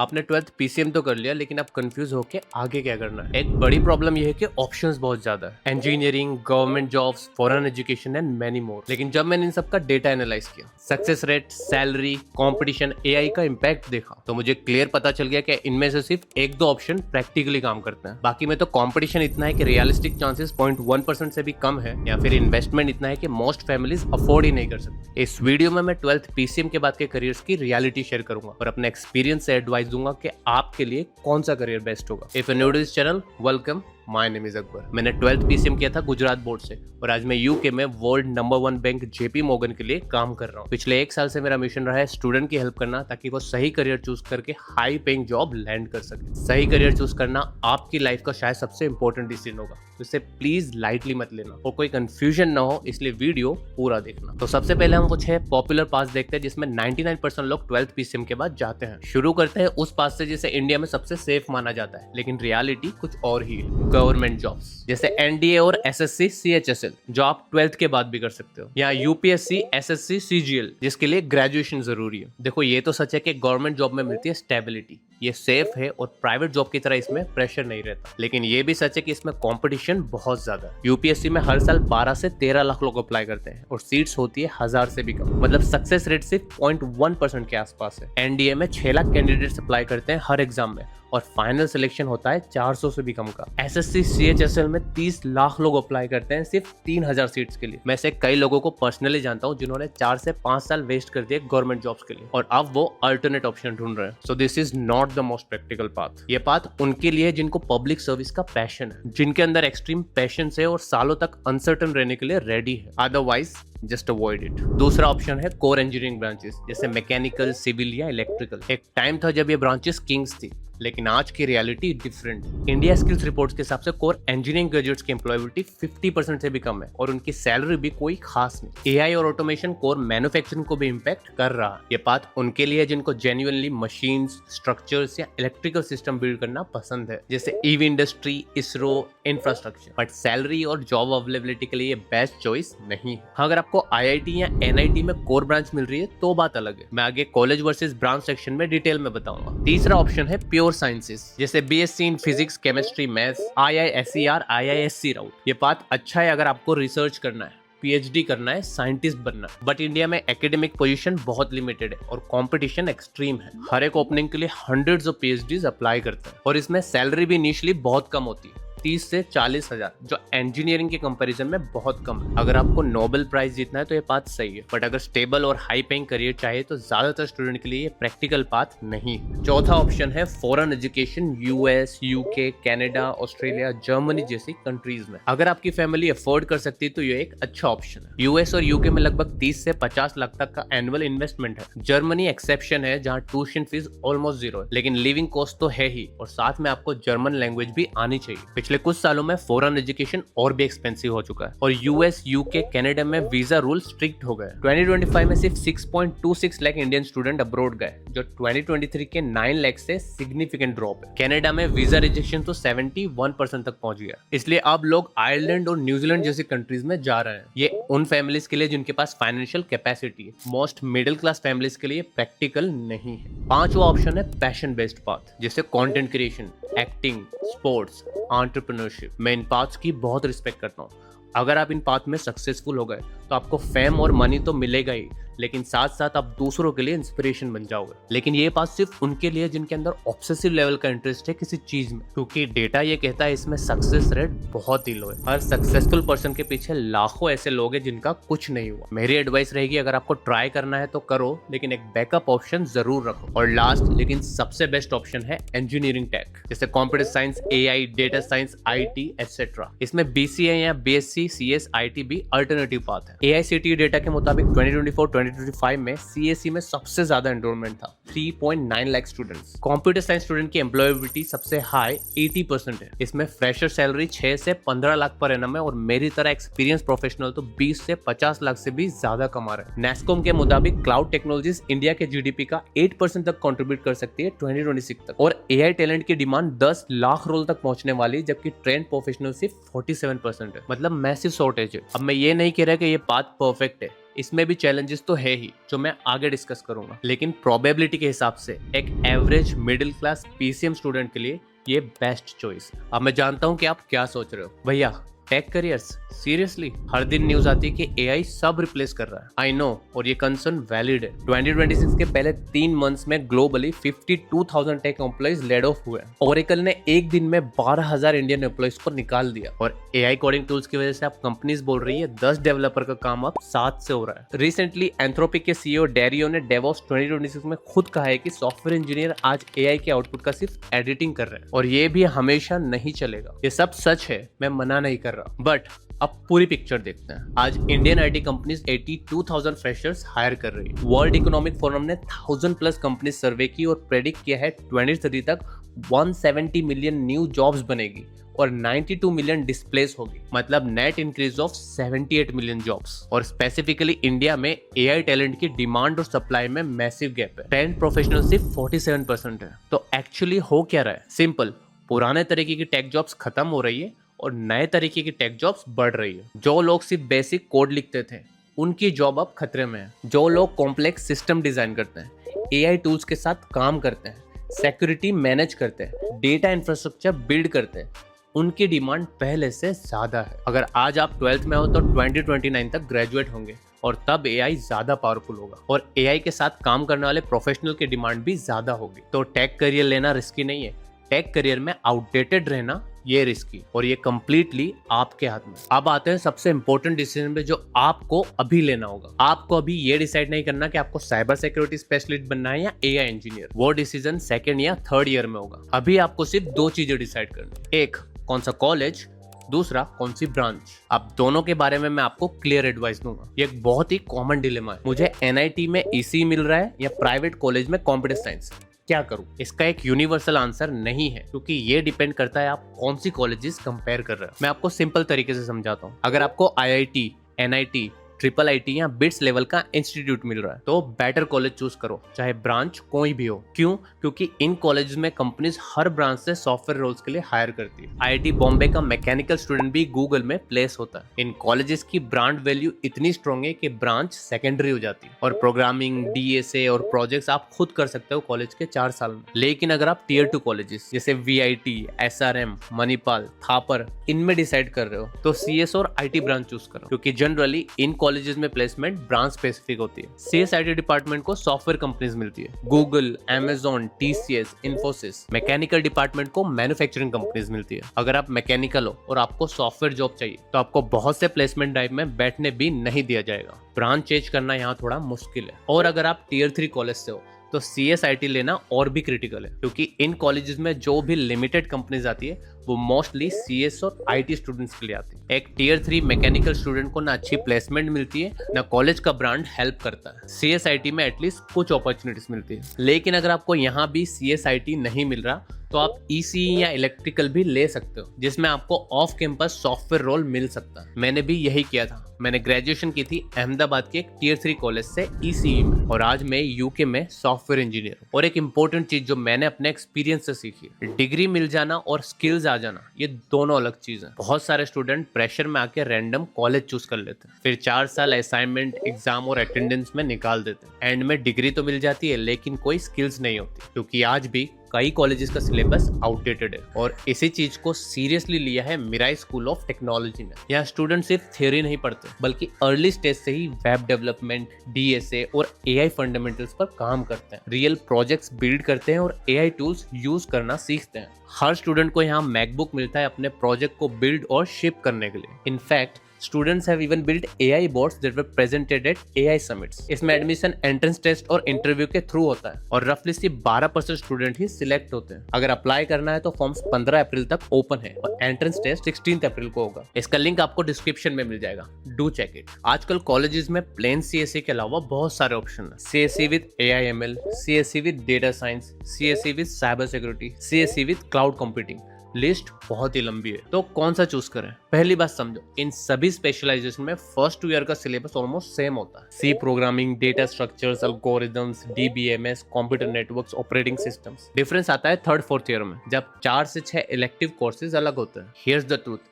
आपने 12th PCM तो कर लिया, लेकिन आप कंफ्यूज होके आगे क्या करना है। एक बड़ी प्रॉब्लम यह है कि ऑप्शंस बहुत ज्यादा है, engineering, government jobs, foreign education and many more. लेकिन जब मैंने इन सब का डेटा एनालाइज किया, success rate, salary, competition, AI का इम्पैक्ट देखा, तो मुझे क्लियर पता चल गया कि इनमें से सिर्फ एक दो ऑप्शन प्रैक्टिकली काम करते हैं। बाकी में तो कंपटीशन इतना है कि रियलिस्टिक चांसेस 0.1% से भी कम है, या फिर इन्वेस्टमेंट इतना है कि मोस्ट फैमिलीज अफोर्ड ही नहीं कर सकते। इस वीडियो में मैं 12th पीसीएम के बाद के करियर्स की रियलिटी शेयर करूंगा और अपने एक्सपीरियंस से एडवाइस दूंगा कि आपके लिए कौन सा करियर बेस्ट होगा। If you new to this channel, welcome. My name is Akbar. मैंने 12th पीसीएम किया था गुजरात बोर्ड से और आज मैं यूके में world number 1 bank JP Morgan के लिए काम कर रहा हूँ। पिछले 1 साल से मेरा मिशन रहा है स्टूडेंट की हेल्प करना, ताकि वो सही करियर चूज करके हाई पेइंग जॉब लैंड कर सके। सही करियर चूज करना आपकी लाइफ का शायद सबसे इंपॉर्टेंट डिसीजन होगा, तो इसे प्लीज लाइटली मत लेना और कोई कंफ्यूजन ना हो, इसलिए वीडियो पूरा देखना। तो सबसे पहले हम कुछ है पॉपुलर पास देखते हैं जिसमें 99% लोग 12th पीसीएम के बाद जाते हैं। शुरू करते हैं उस पास से जिसे इंडिया में सबसे सेफ माना जाता है, लेकिन रियलिटी कुछ और ही है। गवर्नमेंट जॉब्स जैसे एनडीए और एसएससी सीएचएसएल, जो आप 12th के बाद भी कर सकते हो, या यूपीएससी, एसएससी, सीजीएल, जिसके लिए ग्रेजुएशन जरूरी है। देखो, ये तो सच है कि गवर्नमेंट जॉब में मिलती है स्टेबिलिटी, ये सेफ है और प्राइवेट जॉब की तरह इसमें प्रेशर नहीं रहता। लेकिन ये भी सच है कि इसमें कंपटीशन बहुत ज्यादा है। यूपीएससी में हर साल 12 से 13 लाख लोग अप्लाई करते हैं और सीट्स होती है 1000 से भी कम, मतलब सक्सेस रेट सिर्फ 0.1% के आसपास है। एनडीए में 6 लाख कैंडिडेट्स अप्लाई करते हैं हर एग्जाम में और फाइनल सिलेक्शन होता है 400 से भी कम का। एसएससी सीएचएसएल में 30 लाख लोग अप्लाई करते हैं सिर्फ 3000 सीट्स के लिए। मैं से कई लोगों को पर्सनली जानता हूं जिन्होंने 4 से 5 साल वेस्ट कर दिए गवर्नमेंट जॉब्स के लिए और अब वो अल्टरनेट ऑप्शन ढूंढ रहे हैं। So this is not the most practical path. ये पाथ उनके लिए जिनको पब्लिक सर्विस का पैशन है, जिनके अंदर एक्सट्रीम पैशंस है और सालों तक अनसर्टन रहने के लिए रेडी है। Otherwise just avoid it. दूसरा ऑप्शन है कोर इंजीनियरिंग ब्रांचेस, जैसे मैकेनिकल, सिविल या इलेक्ट्रिकल। एक टाइम था जब ये ब्रांचेस किंग्स थी, लेकिन आज की reality different. India skills reports के हिसाब से कोर इंजीनियरिंग ग्रेजुएट्स की एम्प्लॉयबिलिटी 50% से भी कम है और उनकी सैलरी भी कोई खास नहीं। एआई और ऑटोमेशन कोर मैन्युफैक्चरिंग को भी इम्पैक्ट कर रहा है। ये बात उनके लिए जिनको जेन्युइनली मशीन्स, स्ट्रक्चर्स या इलेक्ट्रिकल सिस्टम बिल्ड करना पसंद है, जैसे EV industry, ISRO, infrastructure. But salary और जॉब अवेलेबिलिटी के लिए ये बेस्ट चॉइस नहीं है। अगर आपको आईआईटी या एनआईटी में कोर ब्रांच मिल रही है तो बात अलग है। मैं आगे कॉलेज वर्सेस ब्रांच सेक्शन में डिटेल में बताऊंगा। तीसरा ऑप्शन है प्योर साइंसेस, जैसे BSc in physics, chemistry, maths, IISER, IISc route. ये बात अच्छा है अगर आपको रिसर्च करना है, पीएचडी करना है, साइंटिस्ट बनना है। बट इंडिया में एकेडमिक पोजीशन बहुत लिमिटेड है और कंपटीशन एक्सट्रीम है। हर एक ओपनिंग के लिए हंड्रेड्स ऑफ पीएचडीज अप्लाई करते हैं और इसमें सैलरी भी इनिशियली बहुत कम होती है, 30 से 40 हजार, जो इंजीनियरिंग के कंपैरिजन में बहुत कम है। अगर आपको नोबेल प्राइज जीतना है तो ये पाथ सही है, बट अगर स्टेबल और हाई पेइंग करियर चाहिए तो ज्यादातर स्टूडेंट के लिए ये प्रैक्टिकल पाथ नहीं है। चौथा ऑप्शन है foreign education, US, UK, Canada, Australia, Germany जैसी कंट्रीज में। अगर आपकी फैमिली अफोर्ड कर सकती है तो ये एक अच्छा ऑप्शन है। यूएस और यूके में लगभग 30 से 50 लाख तक का एनुअल इन्वेस्टमेंट है। जर्मनी एक्सेप्शन है, जहाँ ट्यूशन फीस ऑलमोस्ट जीरो है, लेकिन लिविंग कॉस्ट तो है ही और साथ में आपको जर्मन लैंग्वेज भी आनी चाहिए। पिछले कुछ सालों में फॉरेन एजुकेशन और भी एक्सपेंसिव हो चुका है और यूएस, यूके, कनाडा में वीजा रूल स्ट्रिक्ट हो गए। 2025 में सिर्फ 6.26 लाख इंडियन स्टूडेंट अब्रॉड गए, जो 2023 के 9 लाख से सिग्निफिकेंट ड्रॉप है। कनाडा में वीजा रिजेक्शन तो 71% तक पहुंच गया। इसलिए अब लोग आयरलैंड और न्यूजीलैंड जैसी कंट्रीज में जा रहे हैं। ये उन फैमिलीज के लिए जिनके पास फाइनेंशियल कैपेसिटी है। मोस्ट मिडिल क्लास फैमिलीज के लिए प्रैक्टिकल नहीं है। पांचवा ऑप्शन है पैशन बेस्ड पाथ, जैसे content creation, acting, sports, entrepreneurship. मैं इन पाथ्स की बहुत रिस्पेक्ट करता हूँ। अगर आप इन पाथ में सक्सेसफुल हो गए तो आपको फेम और मनी तो मिलेगा ही, लेकिन साथ साथ आप दूसरों के लिए इंस्पिरेशन बन जाओगे। लेकिन ये बात सिर्फ उनके लिए जिनके अंदर ऑब्सेसिव लेवल का इंटरेस्ट है किसी चीज में, क्योंकि डेटा ये कहता है इसमें सक्सेस रेट बहुत ही लो है। हर सक्सेसफुल पर्सन के पीछे लाखों ऐसे लोग हैं जिनका कुछ नहीं हुआ। मेरी एडवाइस रहेगी, अगर आपको ट्राई करना है तो करो, लेकिन एक बैकअप ऑप्शन जरूर रखो। और लास्ट लेकिन सबसे बेस्ट ऑप्शन है इंजीनियरिंग टेक, जैसे computer science, AI, data science, IT etcetera. इसमें बीसीए या बीएससी, सीएस, आईटी भी अल्टरनेटिव पाथ है। एआईसीटीई डेटा के मुताबिक 2024-2025 में सीएससी में सबसे ज्यादा एनरोलमेंट था, 3.9 lakh students. Computer science student की एम्प्लॉयबिलिटी सबसे हाई 80% है। इसमें फ्रेशर सैलरी 6 से 15 लाख पर एनम है और मेरी तरह एक्सपीरियंस प्रोफेशनल तो 20 से 50 लाख से भी ज्यादा कमा रहे हैं। नेस्कॉम के मुताबिक क्लाउड टेक्नोलॉजीज इंडिया के जीडीपी का 8% तक कंट्रीब्यूट कर सकती है 2026 तक, और एआई टैलेंट की डिमांड 10 लाख रोल तक पहुंचने वाली, जबकि ट्रेंड प्रोफेशनल सिर्फ 47% है। मतलब मैसिव शॉर्टेज है। अब मैं ये नहीं कह रहा कि ये पाथ परफेक्ट है, इसमें भी चैलेंजेस तो है ही जो मैं आगे डिस्कस करूंगा, लेकिन प्रोबेबिलिटी के हिसाब से एक average middle class PCM student के लिए ये बेस्ट चॉइस है। अब मैं जानता हूं कि आप क्या सोच रहे हो, भैया टेक करियर्स सीरियसली? हर दिन न्यूज आती है कि एआई सब रिप्लेस कर रहा है। आई नो, और ये कंसर्न वैलिड है। 2026 के पहले 3 मंथ्स में globally 52,000 tech employees laid off हुए। ओरेकल ने एक दिन में 12,000 इंडियन एम्प्लॉइज को निकाल दिया, और एआई कोडिंग टूल्स की वजह से आप कंपनीज बोल रही है 10 डेवलपर का काम अब 7 से हो रहा है। रिसेंटली एंथ्रोपिक के सीईओ डेरियो ने डेवऑप्स 2026 में खुद कहा है कि सॉफ्टवेयर इंजीनियर आज एआई के आउटपुट का सिर्फ एडिटिंग कर रहे हैं, और ये भी हमेशा नहीं चलेगा। ये सब सच है, मैं मना नहीं कर रहा, बट अब पूरी पिक्चर देखते हैं। आज Indian IT companies 82,000 freshers hire कर रही है। वर्ल्ड इकोनॉमिक फोरम ने 1000+ कंपनी सर्वे की और प्रेडिक्ट किया है 2030 तक 170 मिलियन न्यू जॉब्स बनेगी और 92 मिलियन डिस्प्लेस होगी, मतलब net increase of 78 million jobs. और स्पेसिफिकली इंडिया में एआई टैलेंट की डिमांड और सप्लाई में मैसिव गैप है। ट्रेंड प्रोफेशनल सिर्फ 47% है। तो एक्चुअली हो क्या रहा है? सिंपल, पुराने तरीके की टेक जॉब्स खत्म हो रही है और नए तरीके की टेक जॉब्स बढ़ रही है। जो लोग सिर्फ बेसिक कोड लिखते थे, उनकी जॉब अब खतरे में है। जो लोग कॉम्प्लेक्स सिस्टम डिजाइन करते हैं, एआई टूल्स के साथ काम करते हैं, सिक्योरिटी मैनेज करते हैं, डेटा इंफ्रास्ट्रक्चर बिल्ड करते हैं, उनकी डिमांड पहले से ज्यादा है। अगर आज आप 12th में हो तो 2029 तक ग्रेजुएट होंगे, और तब एआई ज्यादा पावरफुल होगा, और एआई के साथ काम करने वाले प्रोफेशनल की डिमांड भी ज्यादा होगी। तो टेक करियर लेना रिस्की नहीं है, टेक करियर में आउटडेटेड रहना ये रिस्की, और ये कंप्लीटली आपके हाथ में। अब आते हैं सबसे इंपॉर्टेंट डिसीजन पे जो आपको अभी लेना होगा। आपको अभी ये डिसाइड नहीं करना कि आपको साइबर सिक्योरिटी स्पेशलिस्ट बनना है या एआई इंजीनियर। वो डिसीजन 2nd या 3rd ईयर में होगा। अभी आपको सिर्फ 2 चीजें डिसाइड करनी, एक कौन सा कॉलेज, दूसरा कौन सी ब्रांच। अब दोनों के बारे में मैं आपको क्लियर एडवाइस दूंगा। ये एक बहुत ही कॉमन डिलेमा है, मुझे एनआईटी में ईसी मिल रहा है या प्राइवेट कॉलेज में कंप्यूटर साइंस, क्या करूं? इसका एक यूनिवर्सल आंसर नहीं है, क्योंकि ये डिपेंड करता है आप कौन सी कॉलेजेस कंपेयर कर रहे हो। मैं आपको सिंपल तरीके से समझाता हूं। अगर आपको आईआईटी, एनआईटी, ट्रिपल आईटी या बिट्स लेवल का इंस्टीट्यूट मिल रहा है तो बेटर कॉलेज चूज करो, चाहे ब्रांच कोई भी हो। क्यों? क्योंकि इन कॉलेज में कंपनीज हर ब्रांच से सॉफ्टवेयर रोल्स के लिए हायर करती है। आईआईटी बॉम्बे का मैकेनिकल स्टूडेंट भी गूगल में प्लेस होता है। इन कॉलेजेस की ब्रांड वैल्यू इतनी स्ट्रॉन्ग है कि ब्रांच सेकेंडरी हो जाती है, और प्रोग्रामिंग, डीएसए और प्रोजेक्ट्स आप खुद कर सकते हो कॉलेज के 4 साल में। लेकिन अगर आप टियर 2 कॉलेजेस जैसे वीआईटी, एसआरएम, मणिपाल, थापर, इनमें डिसाइड कर रहे हो तो सीएस और आईटी ब्रांच चूज करो, क्योंकि जनरली इन कॉलेजेस में प्लेसमेंट ब्रांच स्पेसिफिक होती है। सीएस आईटी डिपार्टमेंट को सॉफ्टवेयर कंपनीज मिलती है, Google, Amazon, TCS, Infosys. Mechanical department को मैन्युफैक्चरिंग कंपनीज मिलती है। अगर आप मैकेनिकल हो और आपको सॉफ्टवेयर जॉब चाहिए तो आपको बहुत से प्लेसमेंट ड्राइव में बैठने भी नहीं दिया जाएगा। ब्रांच चेंज करना यहाँ थोड़ा मुश्किल है। और अगर आप टियर 3 कॉलेज से हो तो सीएसआईटी लेना और भी क्रिटिकल है, क्योंकि इन कॉलेजेस में जो भी लिमिटेड कंपनीज आती है वो मोस्टली सीएस और आईटी स्टूडेंट्स के लिए आती है। एक टियर 3 मैकेनिकल स्टूडेंट को ना अच्छी प्लेसमेंट मिलती है, ना कॉलेज का ब्रांड हेल्प करता है। सीएसआईटी में एटलीस्ट कुछ अपॉर्चुनिटीज मिलती है। लेकिन अगर आपको यहाँ भी सीएसआईटी नहीं मिल रहा तो आप ईसीई या इलेक्ट्रिकल भी ले सकते हो, जिसमें आपको ऑफ कैंपस सॉफ्टवेयर रोल मिल सकता है। मैंने भी यही किया था। मैंने ग्रेजुएशन की थी अहमदाबाद के एक टियर 3 कॉलेज से ईसीई में, और आज मैं यूके में सॉफ्टवेयर इंजीनियर हूँ। और एक इंपॉर्टेंट चीज जो मैंने अपने एक्सपीरियंस से सीखी, डिग्री मिल जाना और स्किल्स आ जाना ये दोनों अलग चीज है। बहुत सारे स्टूडेंट प्रेशर में आके रैंडम कॉलेज चूज कर लेते हैं, फिर 4 साल असाइनमेंट, एग्जाम और अटेंडेंस में निकाल देते हैं। एंड में डिग्री तो मिल जाती है लेकिन कोई स्किल्स नहीं होती, क्योंकि आज भी कई कॉलेजेस का सिलेबस आउटडेटेड है। और इसी चीज को सीरियसली लिया है मिराई स्कूल ऑफ टेक्नोलॉजी ने। यहाँ स्टूडेंट सिर्फ थ्योरी नहीं पढ़ते, बल्कि अर्ली स्टेज से ही वेब डेवलपमेंट, डीएसए और एआई फंडामेंटल्स पर काम करते हैं, रियल प्रोजेक्ट्स बिल्ड करते हैं और एआई टूल्स यूज करना सीखते हैं। हर स्टूडेंट को यहाँ मैकबुक मिलता है अपने प्रोजेक्ट को बिल्ड और शिप करने के लिए। In fact students have even built AI bots that were presented at AI summits. इसमें एडमिशन एंट्रेंस टेस्ट और इंटरव्यू के थ्रू होता है, और रफली सिर्फ 12% स्टूडेंट ही सिलेक्ट होते हैं। अगर अप्लाई करना है तो फॉर्म्स 15 अप्रैल तक ओपन है, और एंट्रेंस टेस्ट 16 अप्रैल को होगा। इसका लिंक आपको डिस्क्रिप्शन में मिल जाएगा, डू चेक इट। आजकल कॉलेजेस में प्लेन सीएसई के अलावा बहुत सारे ऑप्शन है। CSE with AIML, CSE with data science, CSE with cyber security, CSE with cloud computing. List बहुत ही लंबी है, तो कौन सा चूज करें? पहली बात समझो, इन सभी स्पेशलाइजेशन में फर्स्ट 2 ईयर का सिलेबस ऑलमोस्ट सेम होता है। C programming, data structures, algorithms, DBMS, computer networks, operating systems. Difference आता है 3rd 4th ईयर में, जब 4 से 6 इलेक्टिव कोर्सेज अलग होते हैं। हियर्स द ट्रूथ,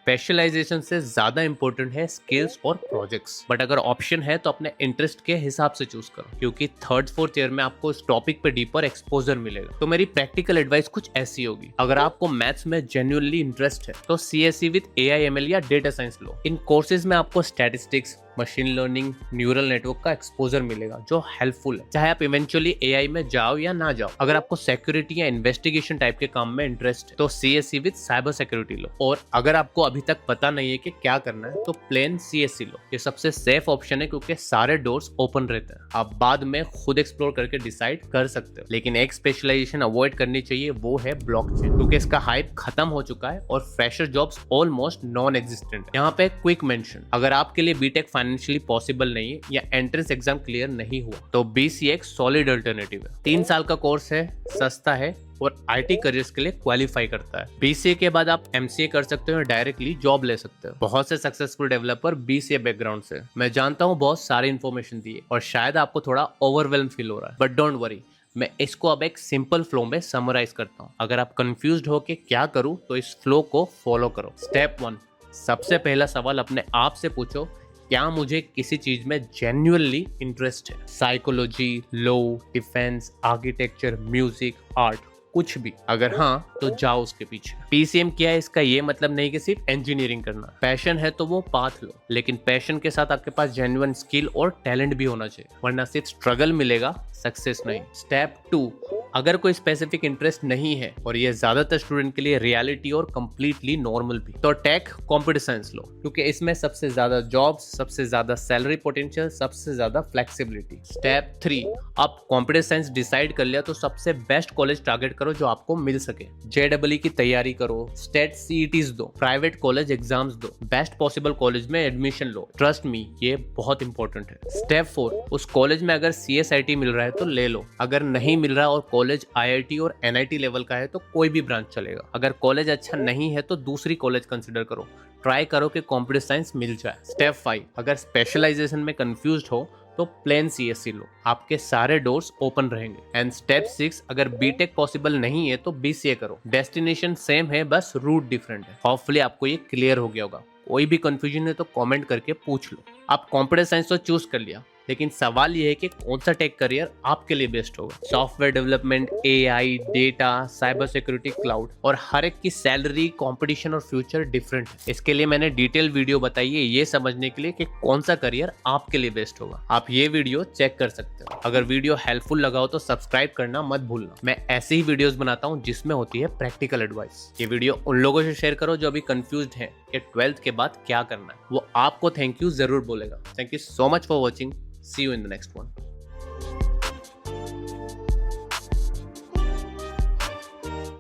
स्पेशलाइजेशन से ज्यादा इंपॉर्टेंट है स्किल्स और प्रोजेक्ट्स, बट अगर ऑप्शन है तो अपने इंटरेस्ट के हिसाब से चूज करो, क्योंकि थर्ड फोर्थ ईयर में आपको इस टॉपिक पे डीपर एक्सपोजर मिलेगा। तो मेरी प्रैक्टिकल एडवाइस कुछ ऐसी होगी, अगर आपको मैथ्स में जेन्युइनली इंटरेस्ट है तो CSE विद AI/ML या डेटा साइंस लो। इन कोर्सेज में आपको statistics, machine learning, neural network का एक्सपोजर मिलेगा जो हेल्पफुल है, चाहे आप इवेंचुअली AI में जाओ या ना जाओ। अगर आपको सिक्योरिटी या इन्वेस्टिगेशन टाइप के काम में इंटरेस्ट है तो CSE विद साइबर सिक्योरिटी लो, और अगर आपको अभी तक पता नहीं है कि क्या करना है तो प्लेन CSE लो। ये सबसे सेफ ऑप्शन है क्योंकि सारे डोर्स ओपन रहते हैं, आप बाद में खुद एक्सप्लोर करके डिसाइड कर सकते हो। लेकिन एक स्पेशलाइजेशन अवॉइड करनी चाहिए, वो है ब्लॉकचेन, क्योंकि इसका हाइप खत्म हो चुका है और fresher jobs almost non existent है। यहाँ पे क्विक मेंशन, अगर आपके लिए बीटेक फाइनेंशियली पॉसिबल नहीं है या एंट्रेंस एग्जाम क्लियर नहीं हुआ तो BCA एक सॉलिड अल्टरनेटिव है। 3 साल का कोर्स है, सस्ता है और IT करियर्स के लिए क्वालिफाई करता है। BCA के बाद आप MCA कर सकते हो, डायरेक्टली जॉब ले सकते हो। बहुत से सक्सेसफुल डेवलपर BCA बैकग्राउंड से, मैं जानता हूँ बहुत सारी इन्फॉर्मेशन दी है और शायद आपको थोड़ा ओवरवेल्म फील हो रहा है, बट डोंट वरी, मैं इसको अब एक सिंपल फ्लो में समराइज करता हूँ। अगर आप कंफ्यूज्ड हो कि क्या करूँ तो इस फ्लो को फॉलो करो। स्टेप 1, सबसे पहला सवाल अपने आप से पूछो, क्या मुझे किसी चीज में जेन्युइनली इंटरेस्ट है? Psychology, law, defence, architecture, music, art, कुछ भी। अगर हाँ तो जाओ उसके पीछे। PCM क्या है, इसका ये मतलब नहीं कि सिर्फ इंजीनियरिंग करना। पैशन है तो वो पाथ लो, लेकिन पैशन के साथ आपके पास जेन्युइन स्किल और टैलेंट भी होना चाहिए, वरना सिर्फ स्ट्रगल मिलेगा, सक्सेस नहीं। स्टेप 2, अगर कोई स्पेसिफिक इंटरेस्ट नहीं है, और ये ज्यादातर स्टूडेंट के लिए रियलिटी और कंप्लीटली नॉर्मल भी, तो टेक, कंप्यूटर साइंस लो, क्योंकि इसमें सबसे ज्यादा जॉब्स, सबसे ज्यादा सैलरी पोटेंशियल, सबसे ज्यादा फ्लेक्सिबिलिटी। स्टेप 3, आप कंप्यूटर साइंस डिसाइड कर लिया तो सबसे बेस्ट कॉलेज टारगेट करो जो आपको मिल सके। JEE की तैयारी करो, स्टेट CETs दो, प्राइवेट कॉलेज एग्जाम्स दो, बेस्ट पॉसिबल कॉलेज में एडमिशन लो। ट्रस्ट मी, ये बहुत इंपॉर्टेंट है। स्टेप 4, उस कॉलेज में अगर CSIT मिल रहा है तो ले लो, अगर नहीं मिल रहा और कॉलेज IIT और NIT लेवल का है तो कोई भी ब्रांच चलेगा। अगर कॉलेज अच्छा नहीं है तो दूसरी कॉलेज कंसिडर करो, ट्राई करो कि कंप्यूटर साइंस मिल जाए। स्टेप 5, अगर स्पेशलाइजेशन में कंफ्यूज्ड हो तो प्लेन CSE लो, आपके सारे डोर्स ओपन रहेंगे। एंड स्टेप 6, अगर बीटेक पॉसिबल नहीं है तो BCA करो, डेस्टिनेशन सेम है, बस रूट डिफरेंट है। होपफुली आपको ये क्लियर हो गया होगा। कोई भी कंफ्यूजन है तो कमेंट करके पूछ लो। आप कंप्यूटर साइंस तो चूज कर लिया, लेकिन सवाल ये है कि कौन सा टेक करियर आपके लिए बेस्ट होगा। Software development, AI, data, cyber security, cloud, और हर एक की सैलरी, कंपटीशन और फ्यूचर डिफरेंट है। इसके लिए मैंने डिटेल वीडियो बताई है ये समझने के लिए कि कौन सा करियर आपके लिए बेस्ट होगा। आप ये वीडियो चेक कर सकते हो। अगर वीडियो हेल्पफुल लगा हो तो सब्सक्राइब करना मत भूलना। मैं ऐसे ही वीडियोस बनाता हूँ जिसमें होती है प्रैक्टिकल एडवाइस। ये वीडियो उन लोगों से शेयर करो जो अभी कंफ्यूज्ड हैं कि 12th के बाद क्या करना है, वो आपको थैंक यू जरूर बोलेगा। Thank you so much for watching. See you in the next one.